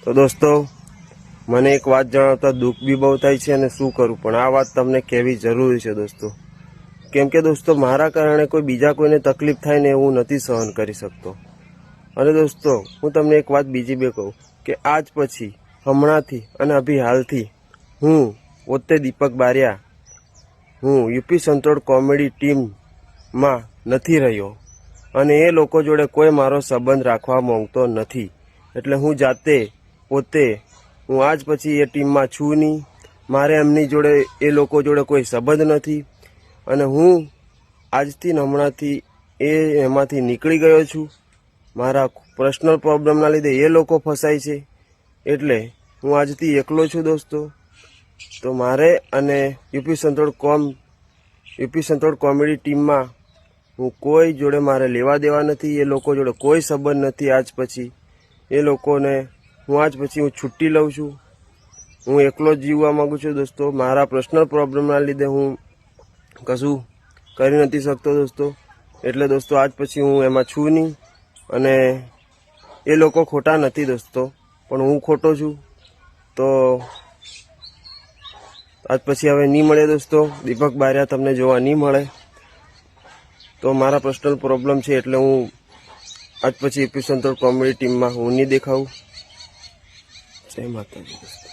તો દોસ્તો મને એક વાત જણાવતા દુઃખ બી બહુ થાય છે અને શું કરું, પણ આ વાત તમને કહેવી જરૂરી છે દોસ્તો. કેમ કે દોસ્તો મારા કારણે કોઈ બીજા કોઈને તકલીફ થાય ને એવું નથી સહન કરી શકતો. અને દોસ્તો હું તમને એક વાત બીજી બે કહું કે આજ પછી હમણાંથી અને અભી હાલથી હું પોતે દીપક બારિયા હું યુપી સંતોડ કોમેડી ટીમમાં નથી રહ્યો અને એ લોકો જોડે કોઈ મારો સંબંધ રાખવા માંગતો નથી. એટલે હું જાતે પોતે હું આજ પછી એ ટીમમાં છું નહીં. મારે એમની જોડે એ લોકો જોડે કોઈ સંબંધ નથી અને હું આજથી ને હમણાંથી એમાંથી નીકળી ગયો છું. મારા પર્સનલ પ્રોબ્લેમના લીધે એ લોકો ફસાય છે એટલે હું આજથી એકલો છું દોસ્તો. તો મારે અને યુપી સંતોડ કોમેડી ટીમમાં હું કોઈ જોડે મારે લેવા દેવા નથી. એ લોકો જોડે કોઈ સંબંધ નથી. આજ પછી એ લોકોને હું આજ પછી હું છુટ્ટી લઉં છું. હું એકલો જ જીવવા માગું છું દોસ્તો. મારા પર્સનલ પ્રોબ્લેમના લીધે હું કશું કરી નથી શકતો દોસ્તો. એટલે દોસ્તો આજ પછી હું એમાં છું નહીં અને એ લોકો ખોટા નથી દોસ્તો, પણ હું ખોટો છું. તો આજ પછી હવે નહીં મળે દોસ્તો. દીપક બારિયા તમને જોવા નહીં મળે. તો મારા પર્સનલ પ્રોબ્લેમ છે એટલે હું આજ પછી યુપી સંતોડ કોમેડી ટીમમાં હું નહીં દેખાવું. જય માતાજી દોસ્તો.